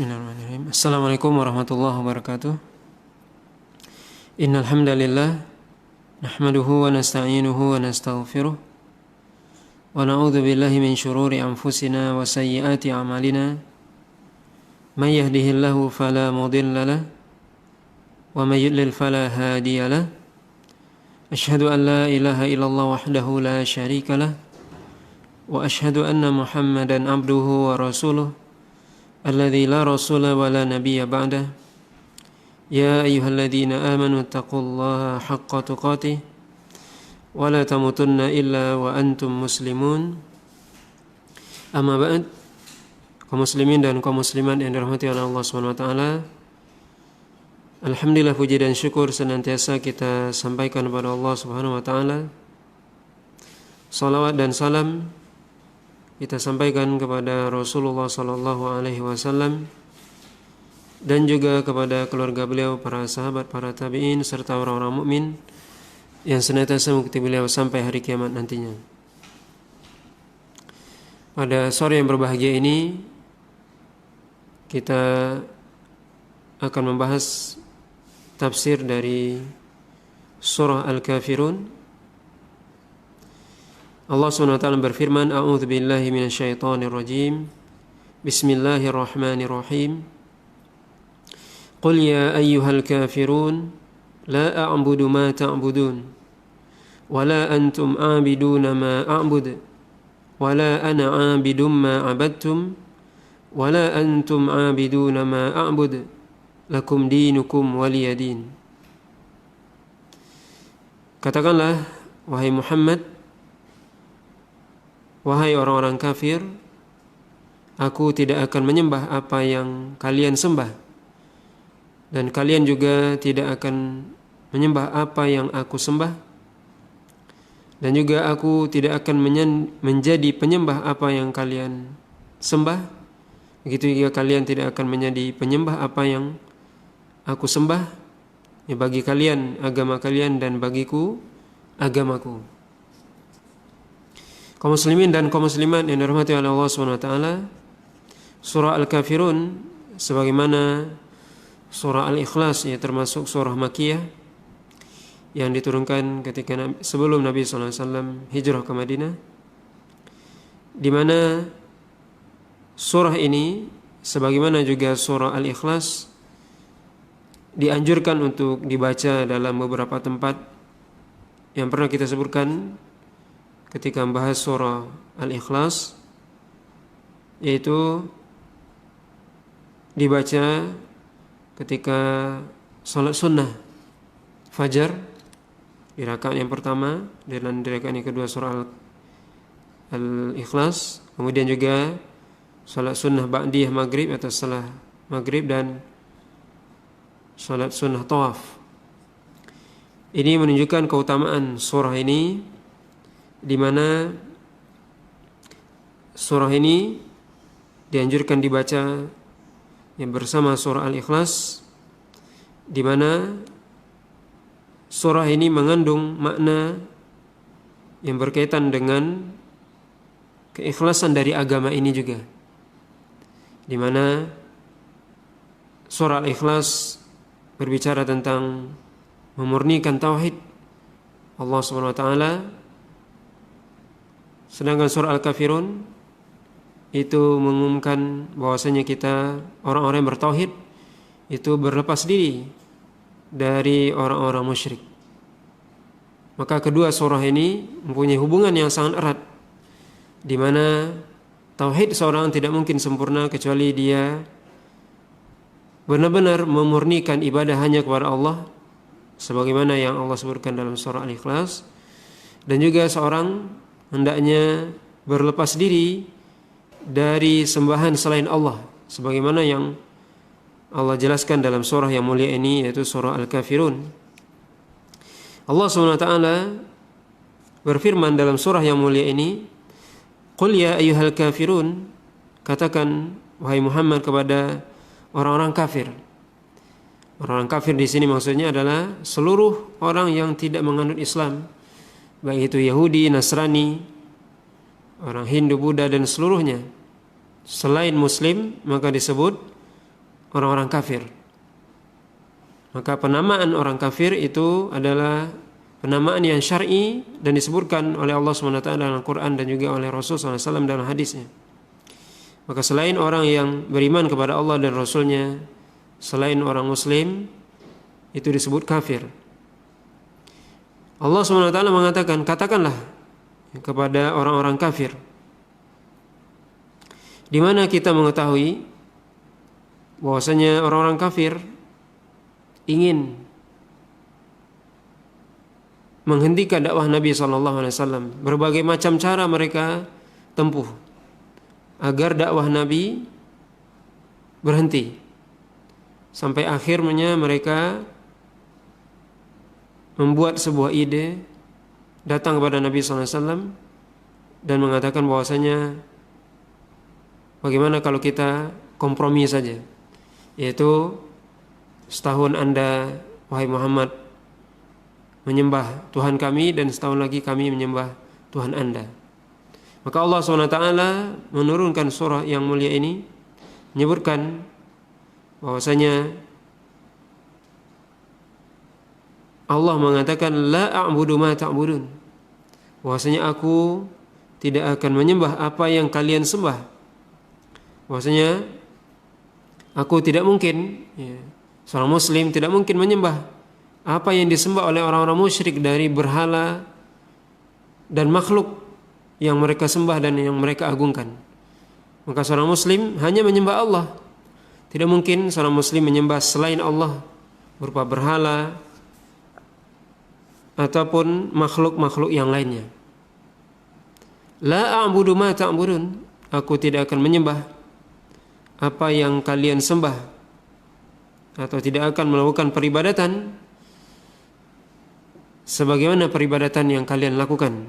Bismillahirrahmanirrahim. Assalamualaikum warahmatullahi wabarakatuh. Innal hamdalillah nahmaduhu wa nasta'inuhu wa nastaghfiruh wa na'udzu billahi min shururi anfusina wa sayyiati a'malina. May yahdihillahu fala mudilla lahu wa may yudlil fala hadiya lahu. Asyhadu an la ilaha illallah wahdahu la syarika lahu wa asyhadu anna Muhammadan abduhu wa rasuluh alladzi la rasula wa la nabiyya ba'dah. Ya ayyuhalladzina amanu taqullaha haqqa tuqatih wa la tamutunna illa wa antum muslimun. Amma ba'd. Kaum muslimin dan kaum muslimat yang dirahmati oleh Allah Subhanahu wa taala, alhamdulillah, puji dan syukur senantiasa kita sampaikan kepada Allah Subhanahu wa taala. Salawat dan salam kita sampaikan kepada Rasulullah sallallahu alaihi wasallam dan juga kepada keluarga beliau, para sahabat, para tabi'in serta orang-orang mukmin yang senantiasa mengikuti beliau sampai hari kiamat nantinya. Pada sore yang berbahagia ini kita akan membahas tafsir dari surah Al-Kafirun. Allah SWT berfirman, A'udzu billahi minasyaitonir rajim. Bismillahirrahmanirrahim. Qul ya ayyuhal kafirun la a'budu ma ta'budun wa la antum 'abiduna ma a'bud wa la ana 'abidum ma 'abadtum wa la antum 'abiduna ma a'bud lakum dinukum waliyadin. Katakanlah, wahai Muhammad, wahai orang-orang kafir, aku tidak akan menyembah apa yang kalian sembah, dan kalian juga tidak akan menyembah apa yang aku sembah, dan juga aku tidak akan menjadi penyembah apa yang kalian sembah. Begitu juga kalian tidak akan menjadi penyembah apa yang aku sembah. Ya, bagi kalian agama kalian dan bagiku agamaku. Kaum muslimin dan kaum muslimat yang dirahmati oleh Allah Subhanahu wa taala, surah Al-Kafirun sebagaimana surah Al-Ikhlas, ya, termasuk surah Makkiyah yang diturunkan ketika sebelum Nabi sallallahu alaihi wasallam hijrah ke Madinah, di mana surah ini sebagaimana juga surah Al-Ikhlas dianjurkan untuk dibaca dalam beberapa tempat yang pernah kita sebutkan ketika membahas surah Al-Ikhlas, yaitu dibaca ketika salat sunnah fajar di rakaat yang pertama dan di rakaat yang kedua surah Al-Ikhlas, kemudian juga salat sunnah ba'diyah maghrib atau setelah maghrib dan salat sunnah tawaf. Ini menunjukkan keutamaan surah ini, di mana surah ini dianjurkan dibaca yang bersama surah Al-Ikhlas, di mana surah ini mengandung makna yang berkaitan dengan keikhlasan dari agama ini juga, di mana surah Al-Ikhlas berbicara tentang memurnikan tauhid Allah Subhanahu wa taala. Sedangkan surah Al-Kafirun itu mengumumkan bahwasanya kita orang-orang yang bertauhid itu berlepas diri dari orang-orang musyrik. Maka kedua surah ini mempunyai hubungan yang sangat erat, di mana tauhid seorang tidak mungkin sempurna kecuali dia benar-benar memurnikan ibadah hanya kepada Allah, sebagaimana yang Allah sebutkan dalam surah Al-Ikhlas, dan juga seorang hendaknya berlepas diri dari sembahan selain Allah, sebagaimana yang Allah jelaskan dalam surah yang mulia ini, yaitu surah Al-Kafirun. Allah SWT berfirman dalam surah yang mulia ini, Qul ya ayyuhal kafirun, katakan wahai Muhammad kepada orang-orang kafir. Orang-orang kafir di sini maksudnya adalah seluruh orang yang tidak menganut Islam, baik itu Yahudi, Nasrani, orang Hindu, Buddha dan seluruhnya. Selain Muslim maka disebut orang-orang kafir. Maka penamaan orang kafir itu adalah penamaan yang syar'i dan disebutkan oleh Allah SWT dalam Al-Quran dan juga oleh Rasul SAW dalam hadisnya. Maka selain orang yang beriman kepada Allah dan Rasulnya, selain orang Muslim, itu disebut kafir. Allah SWT mengatakan, katakanlah kepada orang-orang kafir. Di mana kita mengetahui bahwasanya orang-orang kafir ingin menghentikan dakwah Nabi SAW. Berbagai macam cara mereka tempuh agar dakwah Nabi berhenti. Sampai akhirnya mereka membuat sebuah ide, datang kepada Nabi SAW dan mengatakan bahwasanya bagaimana kalau kita kompromi saja, yaitu setahun Anda, wahai Muhammad, menyembah Tuhan kami dan setahun lagi kami menyembah Tuhan Anda. Maka Allah SWT menurunkan surah yang mulia ini, menyebutkan bahwasanya Allah mengatakan la a'budu ma ta'budun, bahwasanya aku tidak akan menyembah apa yang kalian sembah. Bahwasanya aku tidak mungkin, seorang muslim tidak mungkin menyembah apa yang disembah oleh orang-orang musyrik dari berhala dan makhluk yang mereka sembah dan yang mereka agungkan. Maka seorang muslim hanya menyembah Allah. Tidak mungkin seorang muslim menyembah selain Allah berupa berhala ataupun makhluk-makhluk yang lainnya. La a'budu ma ta'budun, aku tidak akan menyembah apa yang kalian sembah, atau tidak akan melakukan peribadatan sebagaimana peribadatan yang kalian lakukan.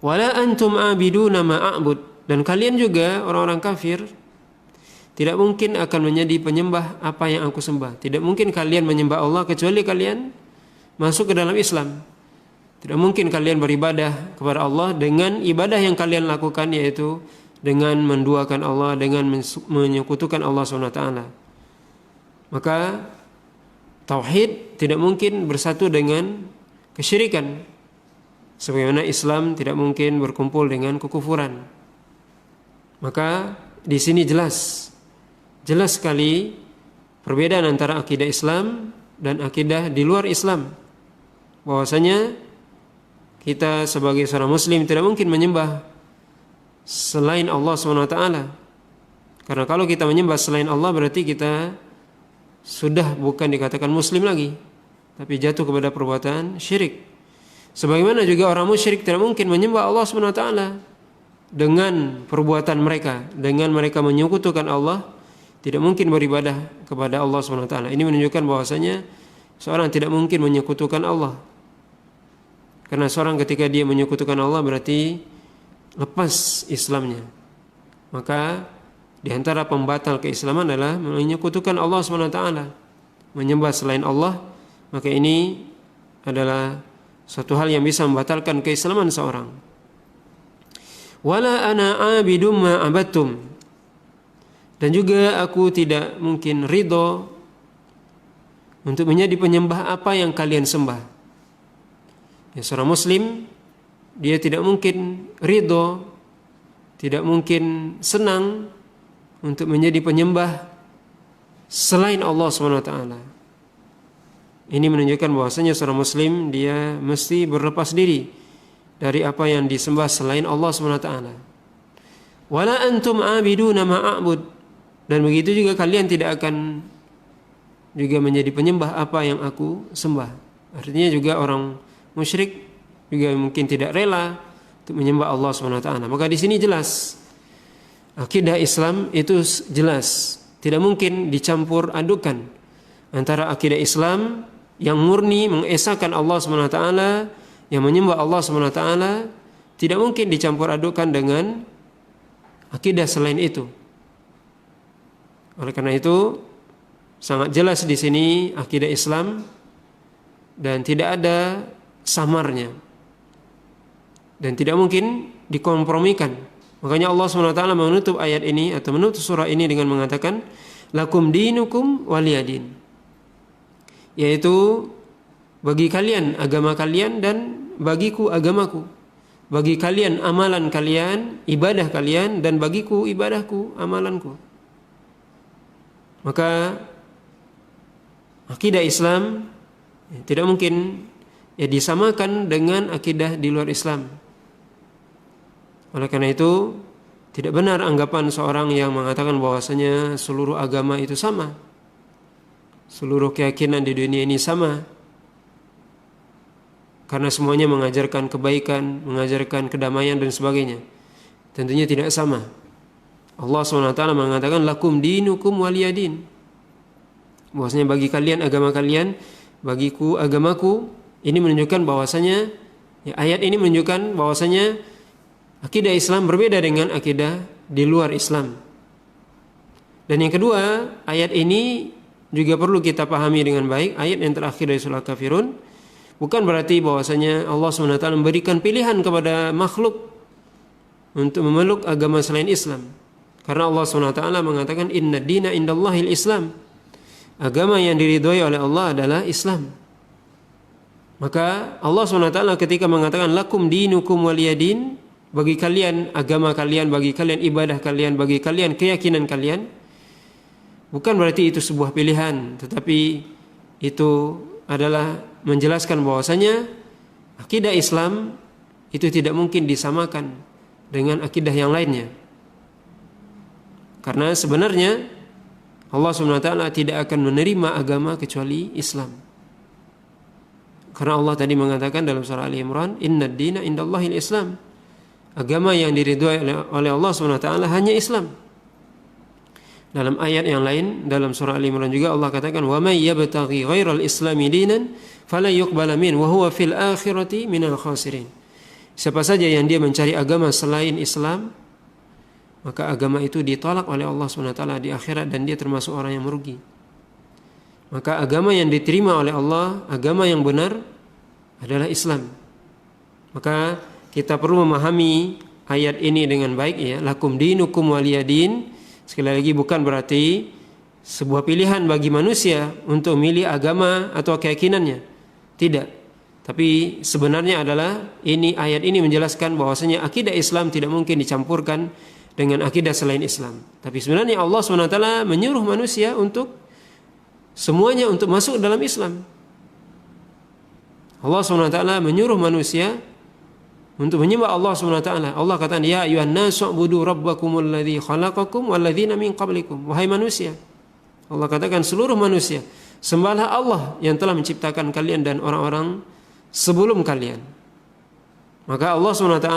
Wala antum a'biduna ma a'bud, dan kalian juga orang-orang kafir tidak mungkin akan menjadi penyembah apa yang aku sembah. Tidak mungkin kalian menyembah Allah kecuali kalian masuk ke dalam Islam. Tidak mungkin kalian beribadah kepada Allah dengan ibadah yang kalian lakukan, yaitu dengan menduakan Allah, dengan menyekutukan Allah SWT. Maka tauhid tidak mungkin bersatu dengan kesyirikan, sebagaimana Islam tidak mungkin berkumpul dengan kekufuran. Maka di sini jelas sekali perbedaan antara akidah Islam dan akidah di luar Islam. Bahwasanya kita sebagai seorang muslim tidak mungkin menyembah selain Allah SWT. Karena kalau kita menyembah selain Allah berarti kita sudah bukan dikatakan muslim lagi, tapi jatuh kepada perbuatan syirik. Sebagaimana juga orang musyrik tidak mungkin menyembah Allah SWT dengan perbuatan mereka, dengan mereka menyekutukan Allah, tidak mungkin beribadah kepada Allah SWT. Ini menunjukkan bahwasanya seorang tidak mungkin menyekutukan Allah. Karena seorang ketika dia menyekutukan Allah berarti lepas Islamnya. Maka di antara pembatal keislaman adalah menyekutukan Allah SWT, menyembah selain Allah. Maka ini adalah suatu hal yang bisa membatalkan keislaman seorang. Wala ana abidum ma abattum, dan juga aku tidak mungkin ridho untuk menjadi penyembah apa yang kalian sembah. Ya, seorang muslim dia tidak mungkin ridho, tidak mungkin senang untuk menjadi penyembah selain Allah SWT. Ini menunjukkan bahwasanya seorang muslim dia mesti berlepas diri dari apa yang disembah selain Allah SWT. Wala antum abiduna ma a'bud, dan begitu juga kalian tidak akan juga menjadi penyembah apa yang aku sembah. Artinya juga orang musyrik juga mungkin tidak rela untuk menyembah Allah SWT. Maka di sini jelas akidah Islam itu jelas, tidak mungkin dicampur adukan antara akidah Islam yang murni mengesahkan Allah SWT, yang menyembah Allah SWT, tidak mungkin dicampur adukan dengan akidah selain itu. Oleh karena itu sangat jelas di sini akidah Islam dan tidak ada samarnya dan tidak mungkin dikompromikan. Makanya Allah SWT menutup ayat ini atau menutup surah ini dengan mengatakan lakum dinukum waliyadin, yaitu bagi kalian agama kalian dan bagiku agamaku, bagi kalian amalan kalian, ibadah kalian, dan bagiku ibadahku, amalanku. Maka akidah Islam tidak mungkin disamakan dengan akidah di luar Islam. Oleh karena itu tidak benar anggapan seorang yang mengatakan bahwasanya seluruh agama itu sama, seluruh keyakinan di dunia ini sama, karena semuanya mengajarkan kebaikan, mengajarkan kedamaian dan sebagainya. Tentunya tidak sama. Allah SWT mengatakan lakum dinukum waliyadin, bahwasanya bagi kalian agama kalian, bagiku agamaku. Ini menunjukkan bahwasanya ayat ini menunjukkan bahwasanya akidah Islam berbeda dengan akidah di luar Islam. Dan yang kedua, ayat ini juga perlu kita pahami dengan baik. Ayat yang terakhir dari surah Kafirun bukan berarti bahwasanya Allah SWT memberikan pilihan kepada makhluk untuk memeluk agama selain Islam. Karena Allah SWT mengatakan inna dina indallahil Islam. Agama yang diridhoi oleh Allah adalah Islam. Maka Allah SWT ketika mengatakan lakum dinukum waliyadin, bagi kalian agama kalian, bagi kalian ibadah kalian, bagi kalian keyakinan kalian, bukan berarti itu sebuah pilihan, tetapi itu adalah menjelaskan bahwasanya akidah Islam itu tidak mungkin disamakan dengan akidah yang lainnya. Karena sebenarnya Allah SWT tidak akan menerima agama kecuali Islam. Karena Allah tadi mengatakan dalam surah Ali Imran, inna dina indallahil Islam. Agama yang diridhoi oleh Allah SWT hanya Islam. Dalam ayat yang lain dalam surah Ali Imran juga Allah katakan, wa may yabtaghi ghairal islami dinan fala yuqbala min wa huwa fil akhirati minal khasirin. Siapa saja yang dia mencari agama selain Islam, maka agama itu ditolak oleh Allah SWT di akhirat dan dia termasuk orang yang merugi. Maka agama yang diterima oleh Allah, agama yang benar adalah Islam. Maka kita perlu memahami ayat ini dengan baik ya. Lakum dinukum waliyadin. Sekali lagi bukan berarti sebuah pilihan bagi manusia untuk memilih agama atau keyakinannya. Tidak. Tapi sebenarnya adalah ayat ini menjelaskan bahwasanya akidah Islam tidak mungkin dicampurkan dengan akidah selain Islam. Tapi sebenarnya Allah SWT menyuruh manusia untuk semuanya untuk masuk dalam Islam. Allah SWT menyuruh manusia untuk menyembah Allah SWT. Allah katakan, ya ayuhan nasu ubudu rabbakumul ladzi khalaqakum walladzina min qablikum. Wahai manusia, Allah katakan seluruh manusia, sembahlah Allah yang telah menciptakan kalian dan orang-orang sebelum kalian. Maka Allah SWT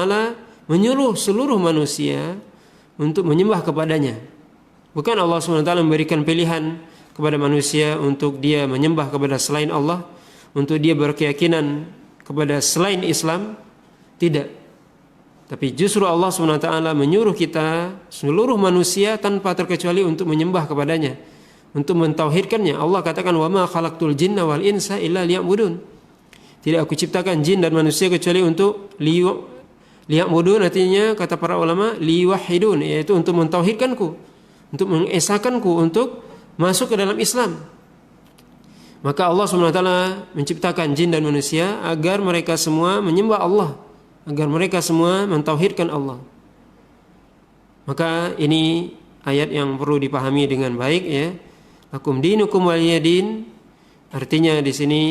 menyuruh seluruh manusia untuk menyembah kepadanya. Bukan Allah SWT memberikan pilihan kepada manusia untuk dia menyembah kepada selain Allah, untuk dia berkeyakinan kepada selain Islam. Tidak. Tapi justru Allah SWT menyuruh kita seluruh manusia tanpa terkecuali untuk menyembah kepadanya, untuk mentauhidkannya. Allah katakan, wa ma khalaqtul jinna wal insa illa liya'budun. Tidak aku ciptakan jin dan manusia kecuali untuk liya'budun, artinya kata para ulama liwahidun, yaitu untuk mentauhidkanku, untuk mengesakanku, untuk masuk ke dalam Islam. Maka Allah SWT menciptakan jin dan manusia agar mereka semua menyembah Allah, agar mereka semua mentauhidkan Allah. Maka ini ayat yang perlu dipahami dengan baik ya. Lakum dinukum waliyadin, artinya di sini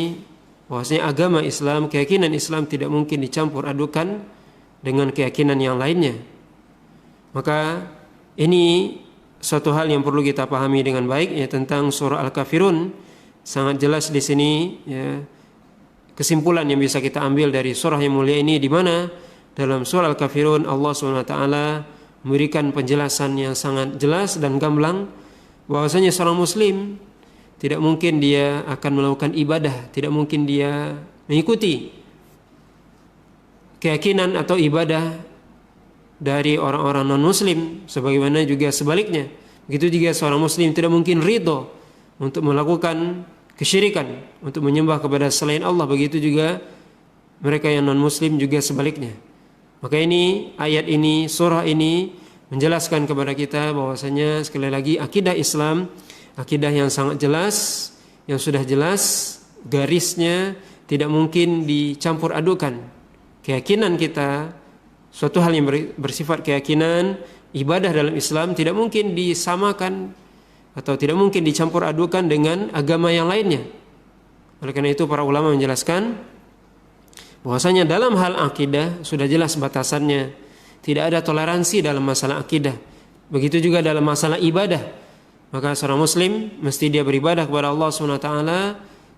bahwasanya agama Islam, keyakinan Islam tidak mungkin dicampur adukan dengan keyakinan yang lainnya. Maka ini suatu hal yang perlu kita pahami dengan baik ya tentang surah Al-Kafirun. Sangat jelas di sini ya kesimpulan yang bisa kita ambil dari surah yang mulia ini, di mana dalam surah Al-Kafirun Allah SWT memberikan penjelasan yang sangat jelas dan gamblang bahwasanya seorang muslim tidak mungkin dia akan melakukan ibadah, tidak mungkin dia mengikuti keyakinan atau ibadah dari orang-orang non-muslim, sebagaimana juga sebaliknya. Begitu juga seorang muslim tidak mungkin ridho untuk melakukan kesyirikan, untuk menyembah kepada selain Allah. Begitu juga mereka yang non-muslim juga sebaliknya. Maka ini ayat ini, surah ini menjelaskan kepada kita bahwasanya sekali lagi akidah Islam Akidah yang sangat jelas, yang sudah jelas garisnya, tidak mungkin dicampur adukan. Keyakinan kita, suatu hal yang bersifat keyakinan, ibadah dalam Islam tidak mungkin disamakan atau tidak mungkin dicampur adukan dengan agama yang lainnya. Oleh karena itu para ulama menjelaskan bahwasanya dalam hal akidah sudah jelas batasannya. Tidak ada toleransi dalam masalah akidah. Begitu juga dalam masalah ibadah. Maka seorang muslim mesti dia beribadah kepada Allah SWT.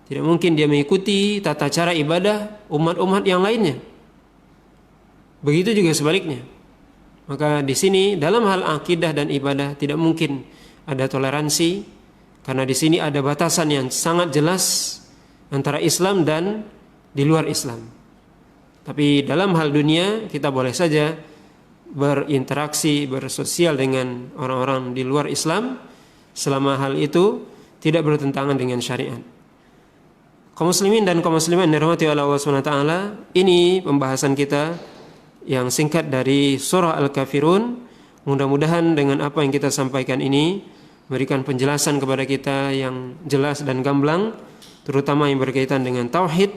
Tidak mungkin dia mengikuti tata cara ibadah umat-umat yang lainnya. Begitu juga sebaliknya. Maka di sini dalam hal akidah dan ibadah tidak mungkin ada toleransi, karena di sini ada batasan yang sangat jelas antara Islam dan di luar Islam. Tapi dalam hal dunia kita boleh saja berinteraksi, bersosial dengan orang-orang di luar Islam selama hal itu tidak bertentangan dengan syariat. Kaum muslimin dan kaum muslimat yang dirahmati oleh Allah SWT, ini pembahasan kita yang singkat dari surah Al-Kafirun. Mudah-mudahan dengan apa yang kita sampaikan ini memberikan penjelasan kepada kita yang jelas dan gamblang, terutama yang berkaitan dengan tauhid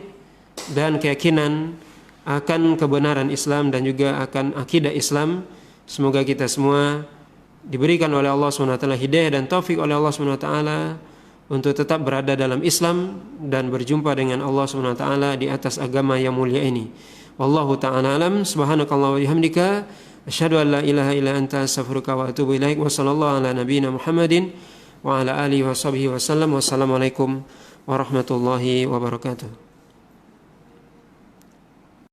dan keyakinan akan kebenaran Islam dan juga akan akidah Islam. Semoga kita semua diberikan oleh Allah SWT hidayah dan taufik oleh Allah SWT untuk tetap berada dalam Islam dan berjumpa dengan Allah SWT di atas agama yang mulia ini. Wallahu ta'ala alam. Subhanakallah wa bihamdika asyhadu an la ilaha illa anta astaghfiruka wa atubu ilaik. Wa sallallahu ala nabiyyina Muhammadin wa ala alihi wa sahbihi wa sallam. Wassalamualaikum warahmatullahi wabarakatuh.